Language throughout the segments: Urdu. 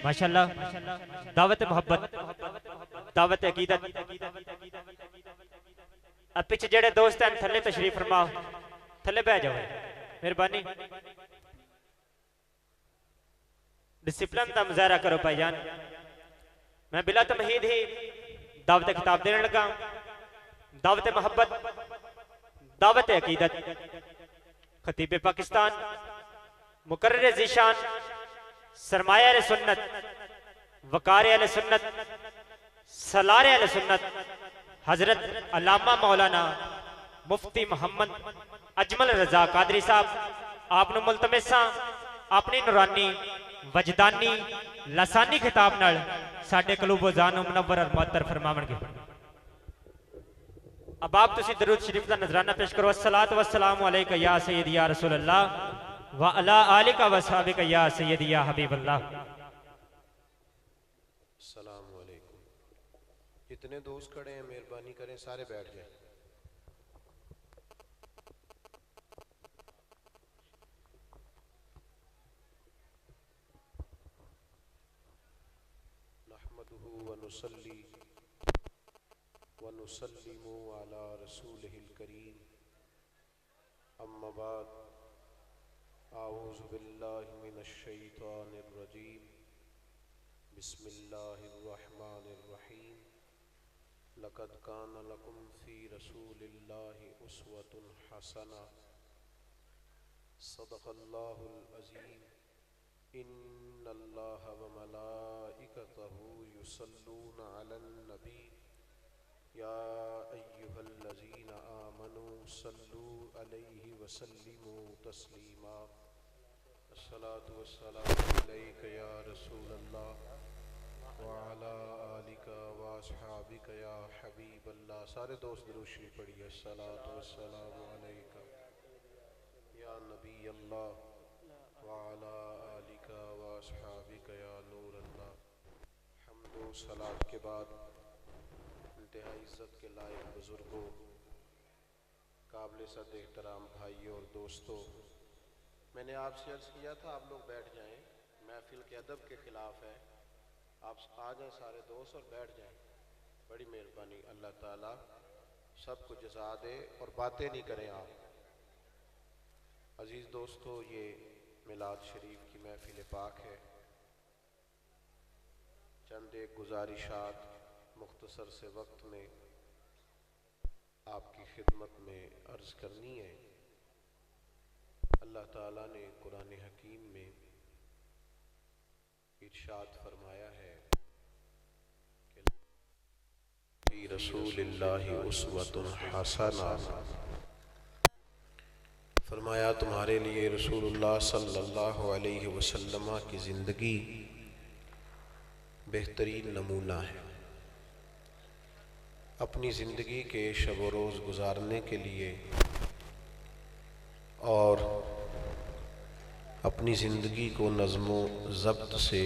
ماشاءاللہ دعوت محبت دعوت عقیدت اب پیچھے جڑے دوست ہیں تھلے تشریف فرماؤ تھلے بہ جاؤ مہربانی ڈسپلن کا مظاہرہ کرو بھائی جان میں بلا تمہید ہی دعوت خطاب دینے لگا دعوت محبت دعوت عقیدت خطیب پاکستان مقرر ذیشان سرمایہ اہل سنت وقار اہل سنت سالار اہل سنت حضرت علامہ مولانا مفتی محمد اجمل رضا قادری صاحب آپ نے ملتمساں اپنی نورانی وجدانی لسانی خطاب نال ساڈے قلوب و ذہن منور اور معطر فرماون گے اب آپ تسی درود شریف کا نذرانہ پیش کرو الصلاۃ والسلام علیکہ یا سیدی یا رسول اللہ وعلی آلک وصحبک یا سیدی یا حبیب اللہ السلام علیکم جتنے دوست کھڑے ہیں مہربانی کریں سارے بیٹھ جائیں نحمده ونصلی ونسلم علی رسولہ الکریم اما بعد اعوذ باللہ من الشیطان الرجیم بسم اللہ الرحمن الرحیم لقد کان لکم فی رسول اللہ اسوۃ حسنہ صدق اللہ العظیم ان اللہ وملائکتہ یصلون علی النبی یا ایہا الذین آمنوا صلوا علیہ وسلموا تسلیما الصلاة والسلام علیک یا رسول اللہ وعلی آلک واصحابک یا حبیب اللہ سارے دوست درود شریف پڑھیے الصلاة والسلام علیک یا نبی اللہ وعلی آلک واصحابک یا نور اللہ حمد و صلاۃ کے بعد انتہائی عزت کے لائق بزرگوں قابل صد احترام بھائیوں اور دوستوں میں نے آپ سے عرض کیا تھا آپ لوگ بیٹھ جائیں محفل کے ادب کے خلاف ہے آپ آ جائیں سارے دوست اور بیٹھ جائیں بڑی مہربانی اللہ تعالیٰ سب کو جزا دے اور باتیں نہیں کریں آپ عزیز دوستو یہ میلاد شریف کی محفل پاک ہے چند ایک گزارشات مختصر سے وقت میں آپ کی خدمت میں عرض کرنی ہے اللہ تعالیٰ نے قرآن حکیم میں ارشاد فرمایا ہے کہ رسول اللہ اسوۃ حسنہ فرمایا تمہارے لیے رسول اللہ صلی اللہ علیہ وسلم کی زندگی بہترین نمونہ ہے اپنی زندگی کے شب و روز گزارنے کے لیے اور اپنی زندگی کو نظم و ضبط سے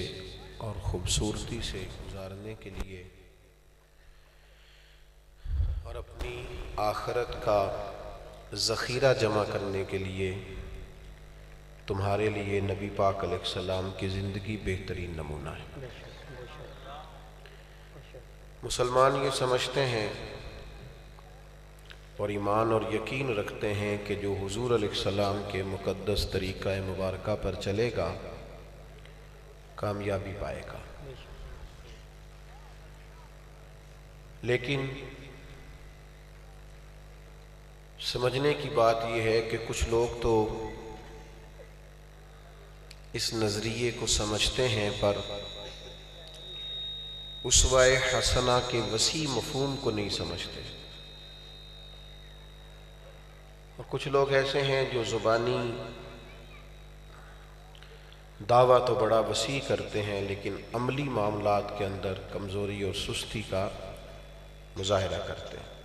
اور خوبصورتی سے گزارنے کے لیے اور اپنی آخرت کا ذخیرہ جمع کرنے کے لیے تمہارے لیے نبی پاک علیہ السلام کی زندگی بہترین نمونہ ہے مسلمان یہ سمجھتے ہیں اور ایمان اور یقین رکھتے ہیں کہ جو حضور علیہ السلام کے مقدس طریقہ مبارکہ پر چلے گا کامیابی پائے گا لیکن سمجھنے کی بات یہ ہے کہ کچھ لوگ تو اس نظریے کو سمجھتے ہیں پر اسوہ حسنہ کے وسیع مفہوم کو نہیں سمجھتے اور کچھ لوگ ایسے ہیں جو زبانی دعویٰ تو بڑا وسیع کرتے ہیں لیکن عملی معاملات کے اندر کمزوری اور سستی کا مظاہرہ کرتے ہیں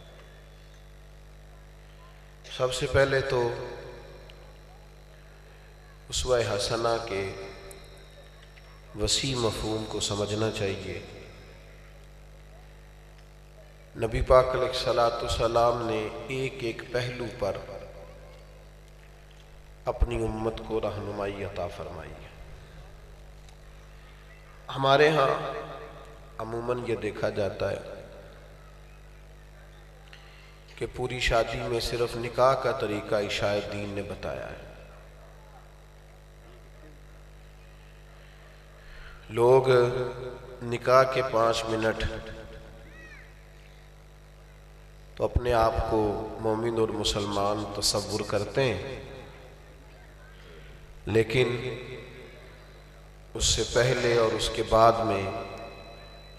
سب سے پہلے تو اسوہ حسنہ کے وسیع مفہوم کو سمجھنا چاہیے نبی پاک علیہ السلام نے ایک ایک پہلو پر اپنی امت کو رہنمائی عطا فرمائی ہے ہمارے ہاں عموماً یہ دیکھا جاتا ہے کہ پوری شادی میں صرف نکاح کا طریقہ شاید دین نے بتایا ہے. لوگ نکاح کے 5 منٹ تو اپنے آپ کو مومن اور مسلمان تصور کرتے ہیں، لیکن اس سے پہلے اور اس کے بعد میں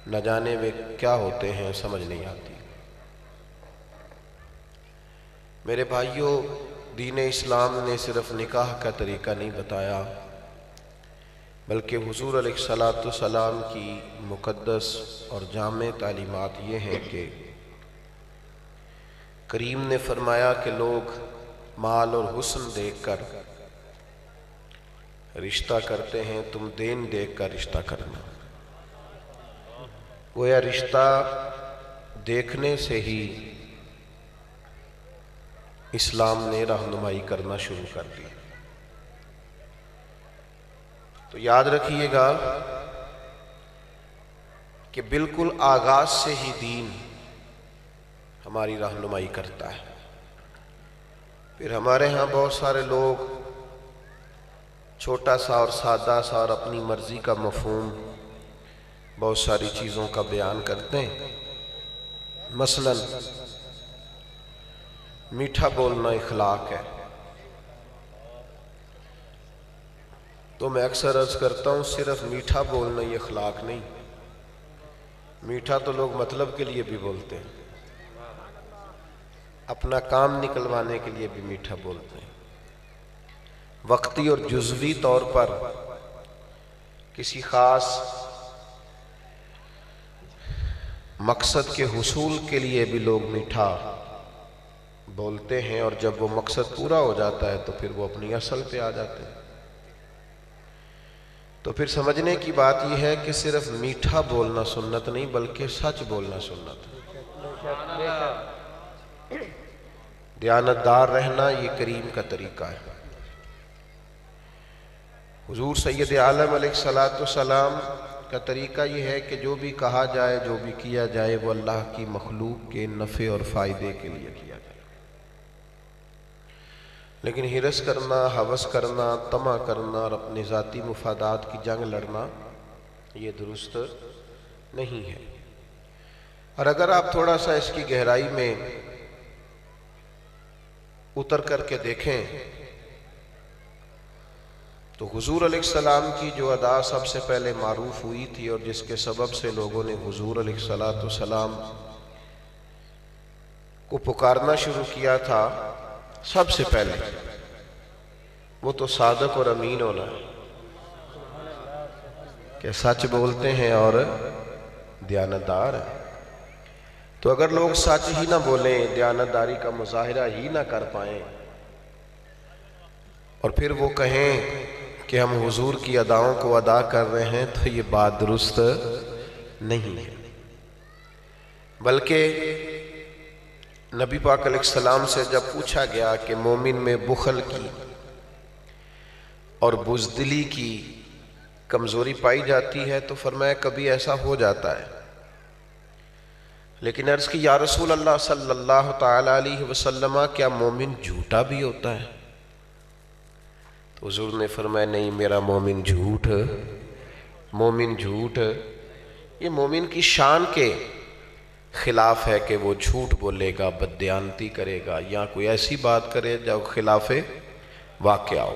نہ جانے میں کیا ہوتے ہیں سمجھ نہیں آتی. میرے بھائیوں، دین اسلام نے صرف نکاح کا طریقہ نہیں بتایا، بلکہ حضور علیہ الصلوۃ والسلام کی مقدس اور جامع تعلیمات یہ ہیں کہ کریم نے فرمایا کہ لوگ مال اور حسن دیکھ کر رشتہ کرتے ہیں، تم دین دیکھ کر رشتہ کرنا. گویا رشتہ دیکھنے سے ہی اسلام نے رہنمائی کرنا شروع کر دی. تو یاد رکھیے گا کہ بالکل آغاز سے ہی دین ہماری رہنمائی کرتا ہے. پھر ہمارے ہاں بہت سارے لوگ چھوٹا سا اور سادہ سا اور اپنی مرضی کا مفہوم بہت ساری چیزوں کا بیان کرتے ہیں. مثلاً میٹھا بولنا اخلاق ہے. تو میں اکثر عرض کرتا ہوں صرف میٹھا بولنا یہ اخلاق نہیں. میٹھا تو لوگ مطلب کے لیے بھی بولتے ہیں، اپنا کام نکلوانے کے لیے بھی میٹھا بولتے ہیں. وقتی اور جزوی طور پر کسی خاص مقصد کے حصول کے لیے بھی لوگ میٹھا بولتے ہیں، اور جب وہ مقصد پورا ہو جاتا ہے تو پھر وہ اپنی اصل پہ آ جاتے ہیں. تو پھر سمجھنے کی بات یہ ہے کہ صرف میٹھا بولنا سنت نہیں بلکہ سچ بولنا سنت ہے. دیانتدار رہنا یہ کریم کا طریقہ ہے. حضور سید عالم علیہ الصلوۃ والسلام کا طریقہ یہ ہے کہ جو بھی کہا جائے، جو بھی کیا جائے، وہ اللہ کی مخلوق کے نفع اور فائدے کے لیے کیا جائے. لیکن ہرس کرنا، ہوس کرنا، طمع کرنا اور اپنے ذاتی مفادات کی جنگ لڑنا یہ درست نہیں ہے. اور اگر آپ تھوڑا سا اس کی گہرائی میں اتر کر کے دیکھیں تو حضور علیہ السلام کی جو ادا سب سے پہلے معروف ہوئی تھی اور جس کے سبب سے لوگوں نے حضور علیہ الصلوۃ والسلام کو پکارنا شروع کیا تھا، سب سے پہلے وہ تو صادق اور امین ہونا ہے کہ سچ بولتے ہیں اور دیانتدار ہیں. تو اگر لوگ سچ ہی نہ بولیں، دیانتداری کا مظاہرہ ہی نہ کر پائیں، اور پھر وہ کہیں کہ ہم حضور کی اداؤں کو ادا کر رہے ہیں، تو یہ بات درست نہیں ہے. بلکہ نبی پاک علیہ السلام سے جب پوچھا گیا کہ مومن میں بخل کی اور بزدلی کی کمزوری پائی جاتی ہے تو فرمایا کبھی ایسا ہو جاتا ہے. لیکن عرض کی یا رسول اللہ صلی اللہ تعالی علیہ وسلم، کیا مومن جھوٹا بھی ہوتا ہے؟ تو حضور نے فرمایا نہیں، میرا مومن جھوٹ یہ مومن کی شان کے خلاف ہے کہ وہ جھوٹ بولے گا، بددیانتی کرے گا، یا کوئی ایسی بات کرے جو خلاف واقعہ ہو.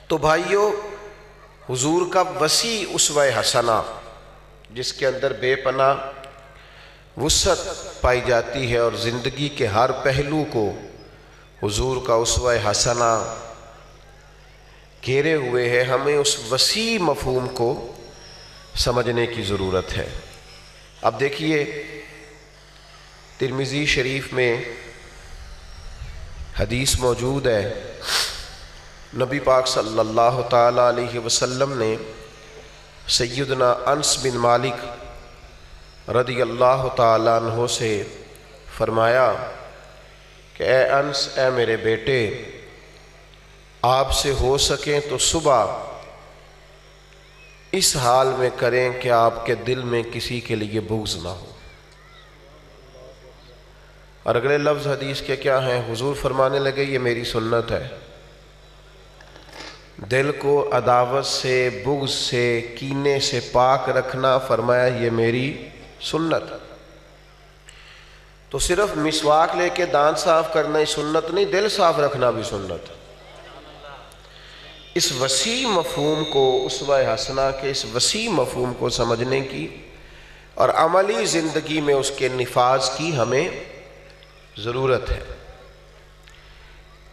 تو بھائیو، حضور کا وسیع اسوہ حسنہ جس کے اندر بے پناہ وسعت پائی جاتی ہے اور زندگی کے ہر پہلو کو حضور کا اسوہ حسنہ گھیرے ہوئے ہے، ہمیں اس وسیع مفہوم کو سمجھنے کی ضرورت ہے. اب دیکھیے ترمذی شریف میں حدیث موجود ہے، نبی پاک صلی اللہ تعالی علیہ وسلم نے سیدنا انس بن مالک رضی اللہ تعالی عنہ سے فرمایا کہ اے انس، اے میرے بیٹے، آپ سے ہو سکیں تو صبح اس حال میں کریں کہ آپ کے دل میں کسی کے لیے بغض نہ ہو۔ اور اگلے لفظ حدیث کے کیا ہیں؟ حضور فرمانے لگے یہ میری سنت ہے، دل کو عداوت سے، بغض سے، کینے سے پاک رکھنا، فرمایا یہ میری سنت۔ تو صرف مسواک لے کے دانت صاف کرنا ہی سنت نہیں، دل صاف رکھنا بھی سنت۔ اس وسیع مفہوم کو، اسوہ حسنہ کے اس وسیع مفہوم کو سمجھنے کی اور عملی زندگی میں اس کے نفاذ کی ہمیں ضرورت ہے۔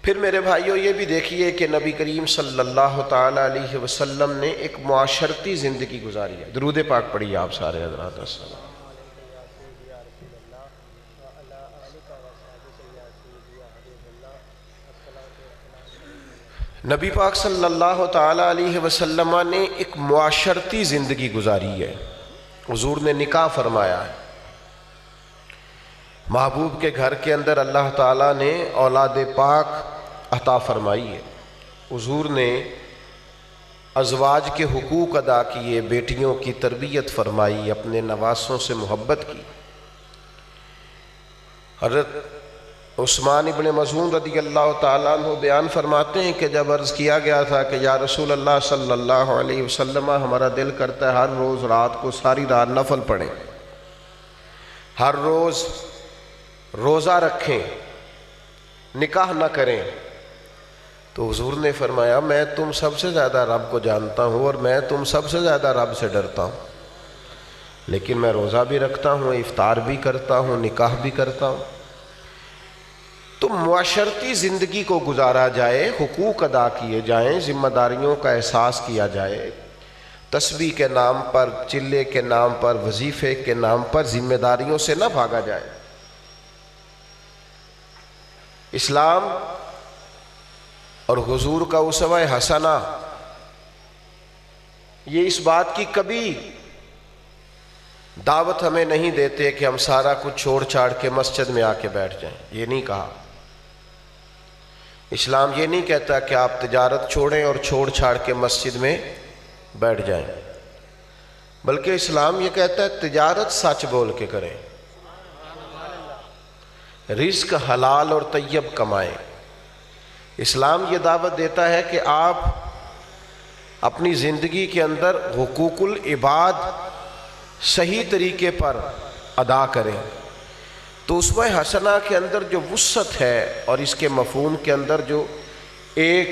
پھر میرے بھائیوں یہ بھی دیکھیے کہ نبی کریم صلی اللہ تعالی علیہ وسلم نے ایک معاشرتی زندگی گزاری ہے۔ درود پاک پڑھیے آپ سارے حضرات۔ السلام۔ نبی پاک صلی اللہ تعالی علیہ وسلم نے ایک معاشرتی زندگی گزاری ہے۔ حضور نے نکاح فرمایا ہے۔ محبوب کے گھر کے اندر اللہ تعالیٰ نے اولاد پاک عطا فرمائی ہے۔ حضور نے ازواج کے حقوق ادا کیے، بیٹیوں کی تربیت فرمائی، اپنے نواسوں سے محبت کی۔ حضرت عثمان ابن مظعون رضی اللہ تعالیٰ عنہ بیان فرماتے ہیں کہ جب عرض کیا گیا تھا کہ یا رسول اللہ صلی اللہ علیہ وسلم، ہمارا دل کرتا ہے ہر روز رات کو ساری رات نفل پڑھیں، ہر روز روزہ رکھیں، نکاح نہ کریں۔ تو حضور نے فرمایا میں تم سب سے زیادہ رب کو جانتا ہوں اور میں تم سب سے زیادہ رب سے ڈرتا ہوں، لیکن میں روزہ بھی رکھتا ہوں، افطار بھی کرتا ہوں، نکاح بھی کرتا ہوں۔ تو معاشرتی زندگی کو گزارا جائے، حقوق ادا کیے جائیں، ذمہ داریوں کا احساس کیا جائے، تسبیح کے نام پر، چلے کے نام پر، وظیفے کے نام پر ذمہ داریوں سے نہ بھاگا جائے۔ اسلام اور حضور کا اسوہ حسنہ یہ اس بات کی کبھی دعوت ہمیں نہیں دیتے کہ ہم سارا کچھ چھوڑ چھاڑ کے مسجد میں آ کے بیٹھ جائیں، یہ نہیں کہا۔ اسلام یہ نہیں کہتا کہ آپ تجارت چھوڑیں اور چھوڑ چھاڑ کے مسجد میں بیٹھ جائیں، بلکہ اسلام یہ کہتا ہے تجارت سچ بول کے کریں، رزق حلال اور طیب کمائیں۔ اسلام یہ دعوت دیتا ہے کہ آپ اپنی زندگی کے اندر حقوق العباد صحیح طریقے پر ادا کریں۔ تو اسوہ حسنہ کے اندر جو وسعت ہے اور اس کے مفہوم کے اندر جو ایک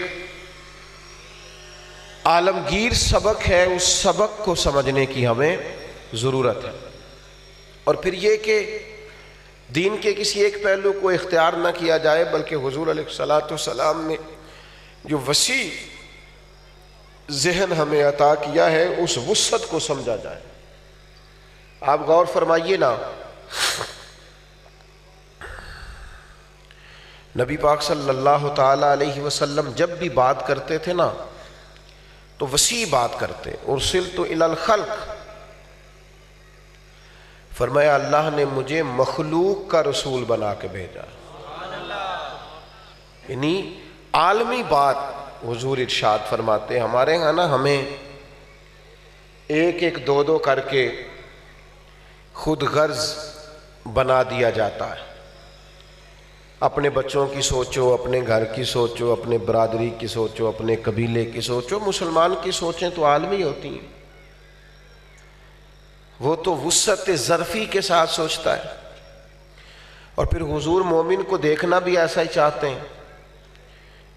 عالمگیر سبق ہے، اس سبق کو سمجھنے کی ہمیں ضرورت ہے۔ اور پھر یہ کہ دین کے کسی ایک پہلو کو اختیار نہ کیا جائے، بلکہ حضور علیہ الصلوۃ والسلام نے جو وسیع ذہن ہمیں عطا کیا ہے اس وسعت کو سمجھا جائے۔ آپ غور فرمائیے نا، نبی پاک صلی اللہ تعالی علیہ وسلم جب بھی بات کرتے تھے نا تو وسیع بات کرتے۔ ارسلت الی الخلق، فرمایا اللہ نے مجھے مخلوق کا رسول بنا کے بھیجا، یعنی عالمی بات حضور ارشاد فرماتے۔ ہمارے ہاں نا ہمیں ایک ایک دو دو کر کے خود غرض بنا دیا جاتا ہے۔ اپنے بچوں کی سوچو، اپنے گھر کی سوچو، اپنے برادری کی سوچو، اپنے قبیلے کی سوچو۔ مسلمان کی سوچیں تو عالمی ہوتی ہیں، وہ تو وسعت ظرفی کے ساتھ سوچتا ہے۔ اور پھر حضور مومن کو دیکھنا بھی ایسا ہی چاہتے ہیں۔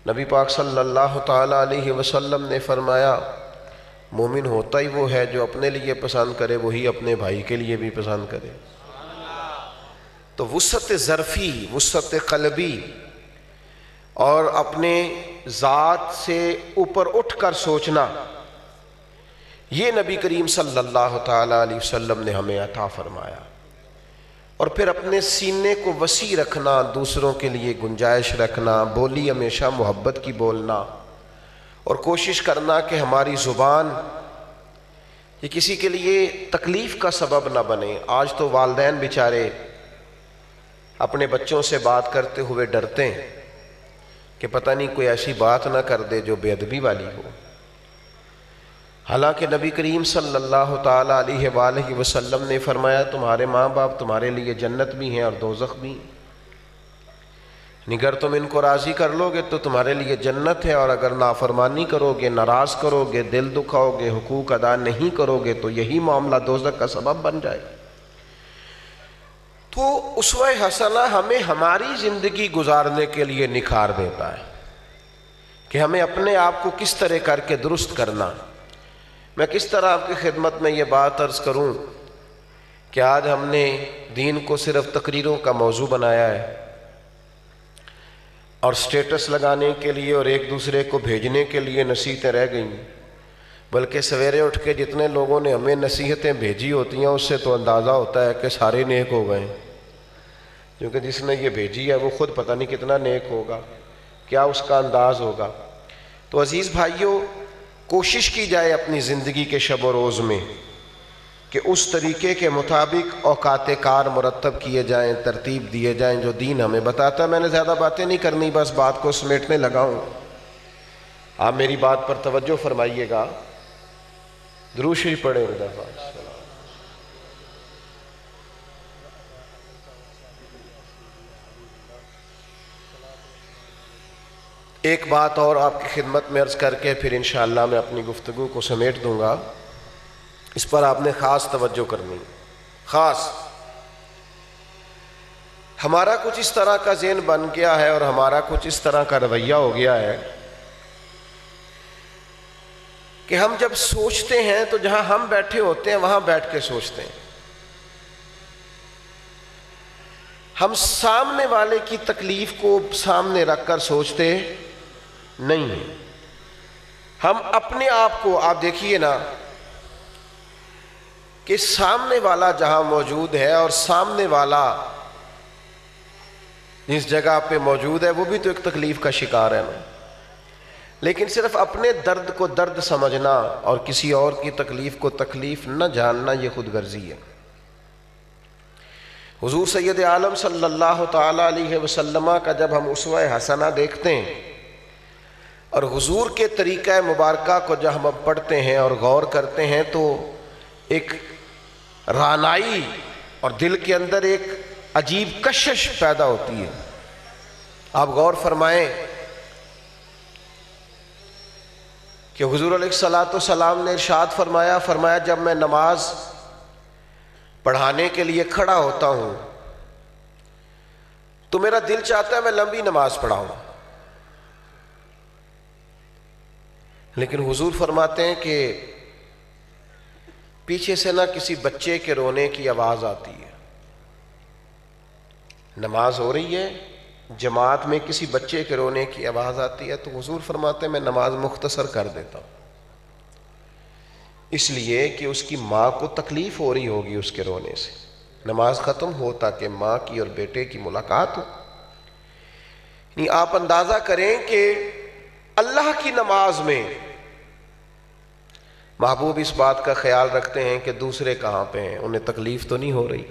نبی پاک صلی اللہ تعالی علیہ وسلم نے فرمایا مومن ہوتا ہی وہ ہے جو اپنے لیے پسند کرے وہی اپنے بھائی کے لیے بھی پسند کرے۔ تو وسعت ظرفی، وسعت قلبی اور اپنے ذات سے اوپر اٹھ کر سوچنا، یہ نبی کریم صلی اللہ تعالی علیہ وسلم نے ہمیں عطا فرمایا۔ اور پھر اپنے سینے کو وسیع رکھنا، دوسروں کے لیے گنجائش رکھنا، بولی ہمیشہ محبت کی بولنا، اور کوشش کرنا کہ ہماری زبان یہ کسی کے لیے تکلیف کا سبب نہ بنے۔ آج تو والدین بیچارے اپنے بچوں سے بات کرتے ہوئے ڈرتے ہیں کہ پتہ نہیں کوئی ایسی بات نہ کر دے جو بے ادبی والی ہو۔ حالانکہ نبی کریم صلی اللہ تعالیٰ علیہ وآلہ وسلم نے فرمایا تمہارے ماں باپ تمہارے لیے جنت بھی ہیں اور دوزخ بھی، اگر تم ان کو راضی کر لو گے تو تمہارے لیے جنت ہے، اور اگر نافرمانی کرو گے، ناراض کرو گے، دل دکھاؤ گے، حقوق ادا نہیں کرو گے تو یہی معاملہ دوزخ کا سبب بن جائے۔ تو اسوہ حسنہ ہمیں ہماری زندگی گزارنے کے لیے نکھار دیتا ہے کہ ہمیں اپنے آپ کو کس طرح کر کے درست کرنا۔ میں کس طرح آپ کی خدمت میں یہ بات عرض کروں کہ آج ہم نے دین کو صرف تقریروں کا موضوع بنایا ہے اور سٹیٹس لگانے کے لیے اور ایک دوسرے کو بھیجنے کے لیے نصیحتیں رہ گئیں، بلکہ سویرے اٹھ کے جتنے لوگوں نے ہمیں نصیحتیں بھیجی ہوتی ہیں اس سے تو اندازہ ہوتا ہے کہ سارے نیک ہو گئے، کیونکہ جس نے یہ بھیجی ہے وہ خود پتہ نہیں کتنا نیک ہوگا، کیا اس کا انداز ہوگا۔ تو عزیز بھائیوں، کوشش کی جائے اپنی زندگی کے شب و روز میں کہ اس طریقے کے مطابق اوقات کار مرتب کیے جائیں، ترتیب دیے جائیں جو دین ہمیں بتاتا ہے۔ میں نے زیادہ باتیں نہیں کرنی، بس بات کو سمیٹنے لگا ہوں، آپ میری بات پر توجہ فرمائیے گا۔ درود شریف پڑھیں ایک دفعہ۔ ایک بات اور آپ کی خدمت میں عرض کر کے پھر انشاءاللہ میں اپنی گفتگو کو سمیٹ دوں گا، اس پر آپ نے خاص توجہ کرنی۔ خاص ہمارا کچھ اس طرح کا ذہن بن گیا ہے اور ہمارا کچھ اس طرح کا رویہ ہو گیا ہے کہ ہم جب سوچتے ہیں تو جہاں ہم بیٹھے ہوتے ہیں وہاں بیٹھ کے سوچتے ہیں، ہم سامنے والے کی تکلیف کو سامنے رکھ کر سوچتے نہیں ہیں۔ ہم اپنے آپ کو، آپ دیکھیے نا کہ سامنے والا جہاں موجود ہے اور سامنے والا جس جگہ پہ موجود ہے وہ بھی تو ایک تکلیف کا شکار ہے نا، لیکن صرف اپنے درد کو درد سمجھنا اور کسی اور کی تکلیف کو تکلیف نہ جاننا یہ خود غرضی ہے۔ حضور سید عالم صلی اللہ تعالیٰ علیہ وسلم کا جب ہم اسوہ حسنہ دیکھتے ہیں اور حضور کے طریقہ مبارکہ کو جب ہم پڑھتے ہیں اور غور کرتے ہیں تو ایک رعنائی اور دل کے اندر ایک عجیب کشش پیدا ہوتی ہے۔ آپ غور فرمائیں کہ حضور علیہ الصلوۃ نے ارشاد فرمایا جب میں نماز پڑھانے کے لیے کھڑا ہوتا ہوں تو میرا دل چاہتا ہے میں لمبی نماز پڑھاؤں، لیکن حضور فرماتے ہیں کہ پیچھے سے نہ کسی بچے کے رونے کی آواز آتی ہے، نماز ہو رہی ہے جماعت میں کسی بچے کے رونے کی آواز آتی ہے تو حضور فرماتے ہیں میں نماز مختصر کر دیتا ہوں، اس لیے کہ اس کی ماں کو تکلیف ہو رہی ہوگی اس کے رونے سے، نماز ختم ہو تاکہ ماں کی اور بیٹے کی ملاقات ہو۔ یعنی آپ اندازہ کریں کہ اللہ کی نماز میں محبوب اس بات کا خیال رکھتے ہیں کہ دوسرے کہاں پہ ہیں، انہیں تکلیف تو نہیں ہو رہی۔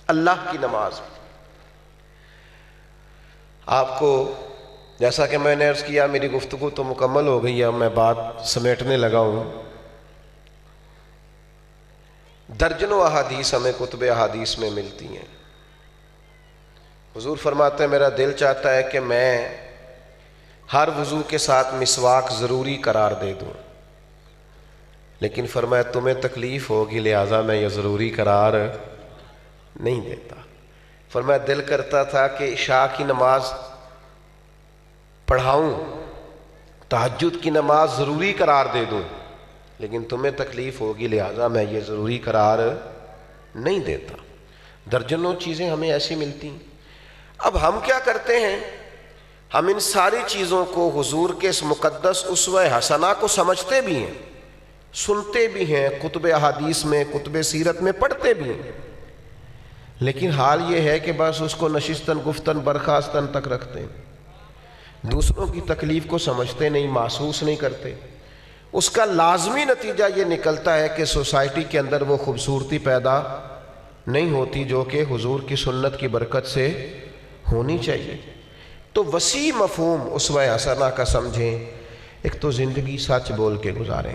اللہ کی نماز میں آپ کو جیسا کہ میں نے عرض کیا میری گفتگو تو مکمل ہو گئی ہے، میں بات سمیٹنے لگا ہوں۔ درجنوں احادیث ہمیں کتب احادیث میں ملتی ہیں۔ حضور فرماتے ہیں میرا دل چاہتا ہے کہ میں ہر وضو کے ساتھ مسواک ضروری قرار دے دوں، لیکن فرمایا تمہیں تکلیف ہوگی لہٰذا میں یہ ضروری قرار نہیں دیتا۔ فرمایا دل کرتا تھا کہ عشاء کی نماز پڑھاؤں، تہجد کی نماز ضروری قرار دے دوں، لیکن تمہیں تکلیف ہوگی لہٰذا میں یہ ضروری قرار نہیں دیتا۔ درجنوں چیزیں ہمیں ایسی ملتی ہیں۔ اب ہم کیا کرتے ہیں، ہم ان ساری چیزوں کو حضور کے اس مقدس اسوہ حسنہ کو سمجھتے بھی ہیں، سنتے بھی ہیں، کتب احادیث میں کتب سیرت میں پڑھتے بھی ہیں، لیکن حال یہ ہے کہ بس اس کو نشستن گفتن برخاستن تک رکھتے ہیں، دوسروں کی تکلیف کو سمجھتے نہیں، محسوس نہیں کرتے۔ اس کا لازمی نتیجہ یہ نکلتا ہے کہ سوسائٹی کے اندر وہ خوبصورتی پیدا نہیں ہوتی جو کہ حضور کی سنت کی برکت سے ہونی چاہیے۔ تو وسیع مفہوم اسوہ حسنہ کا سمجھیں، ایک تو زندگی سچ بول کے گزاریں،